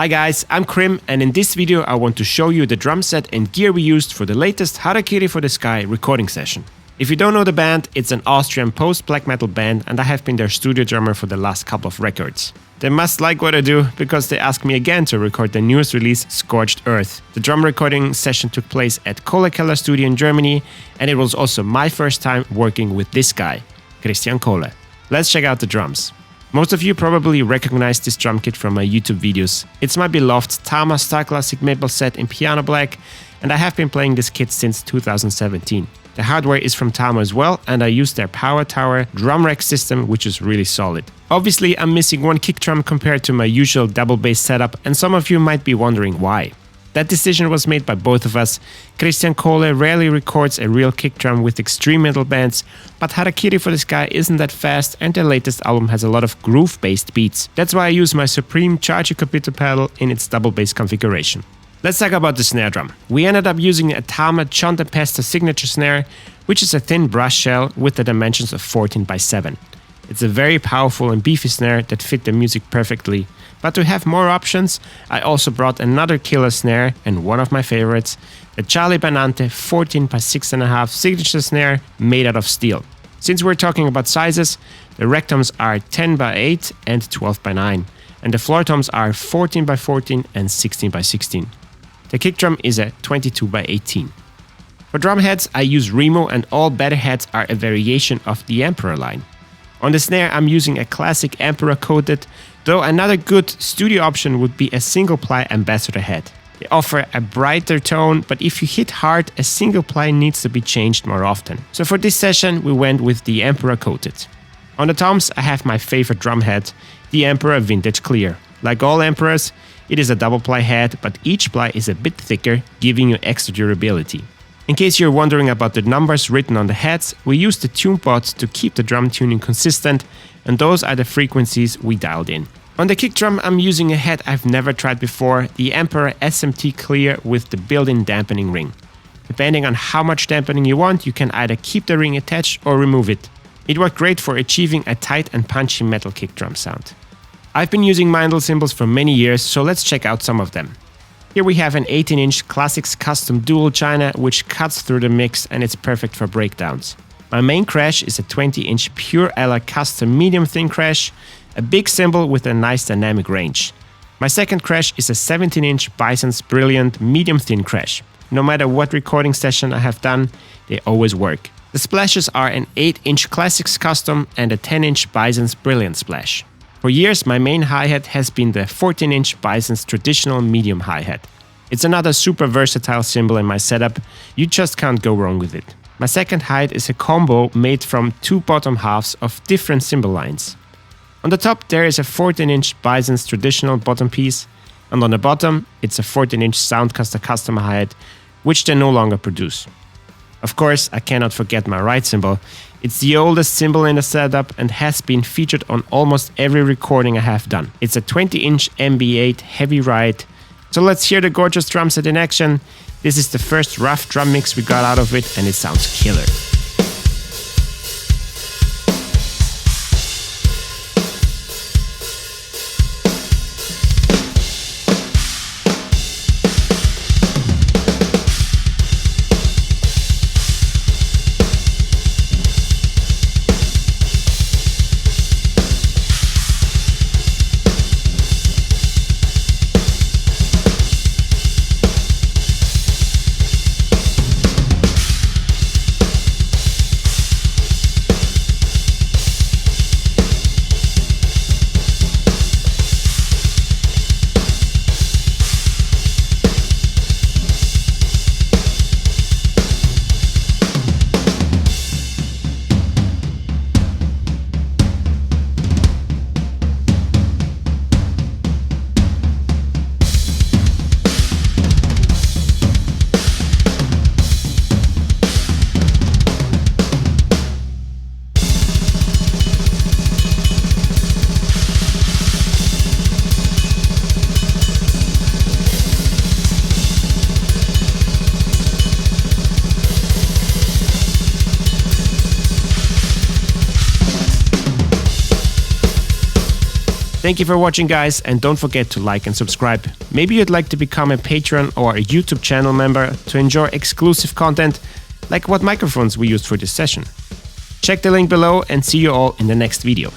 Hi guys, I'm Krimh, and in this video I want to show you the drum set and gear we used for the latest Harakiri for the Sky recording session. If you don't know the band, it's an Austrian post-black metal band and I have been their studio drummer for the last couple of records. They must like what I do because they asked me again to record the newest release, Scorched Earth. The drum recording session took place at Kohlekeller Studios in Germany, and it was also my first time working with this guy, Kristian Kohle. Let's check out the drums. Most of you probably recognize this drum kit from my YouTube videos. It's my beloved Tama Starclassic maple set in piano black, and I have been playing this kit since 2017. The hardware is from Tama as well, and I use their Power Tower drum rack system, which is really solid. Obviously, I'm missing one kick drum compared to my usual double bass setup, and some of you might be wondering why. That decision was made by both of us. Kristian Kohle rarely records a real kick drum with extreme metal bands, but Harakiri for the Sky isn't that fast and their latest album has a lot of groove-based beats. That's why I use my Supreme Chargecuppercut pedal in its double bass configuration. Let's talk about the snare drum. We ended up using a Tama John the Pesta signature snare, which is a thin brush shell with the dimensions of 14x7. It's a very powerful and beefy snare that fit the music perfectly. But to have more options, I also brought another killer snare and one of my favorites, the Chalamet 14x6.5 signature snare made out of steel. Since we're talking about sizes, the rectums are 10x8 and 12x9, and the floor toms are 14x14 and 16x16. The kick drum is a 22x18. For drum heads, I use Remo, and all better heads are a variation of the Emperor line. On the snare, I'm using a classic Emperor coated, though another good studio option would be a single ply Ambassador head. They offer a brighter tone, but if you hit hard, a single ply needs to be changed more often. So for this session, we went with the Emperor coated. On the toms, I have my favorite drum head, the Emperor Vintage Clear. Like all Emperors, it is a double ply head, but each ply is a bit thicker, giving you extra durability. In case you're wondering about the numbers written on the heads, we use the TuneBot to keep the drum tuning consistent, and those are the frequencies we dialed in. On the kick drum, I'm using a head I've never tried before, the Emperor SMT Clear with the built-in dampening ring. Depending on how much dampening you want, you can either keep the ring attached or remove it. It worked great for achieving a tight and punchy metal kick drum sound. I've been using Mindel cymbals for many years, so let's check out some of them. Here we have an 18-inch Classics Custom Dual China, which cuts through the mix and it's perfect for breakdowns. My main crash is a 20-inch Pure Ella Custom Medium Thin Crash, a big cymbal with a nice dynamic range. My second crash is a 17-inch Bison's Brilliant Medium Thin Crash. No matter what recording session I have done, they always work. The splashes are an 8-inch Classics Custom and a 10-inch Bison's Brilliant Splash. For years, my main hi-hat has been the 14-inch Bison's traditional medium hi-hat. It's another super versatile cymbal in my setup, you just can't go wrong with it. My second hi-hat is a combo made from two bottom halves of different cymbal lines. On the top there is a 14-inch Bison's traditional bottom piece, and on the bottom it's a 14-inch Soundcaster custom hi-hat, which they no longer produce. Of course, I cannot forget my right cymbal. It's the oldest cymbal in the setup and has been featured on almost every recording I have done. It's a 20-inch MB8 heavy ride. So let's hear the gorgeous drum set in action. This is the first rough drum mix we got out of it and it sounds killer. Thank you for watching, guys, and don't forget to like and subscribe. Maybe you'd like to become a Patreon or a YouTube channel member to enjoy exclusive content like what microphones we used for this session. Check the link below and see you all in the next video.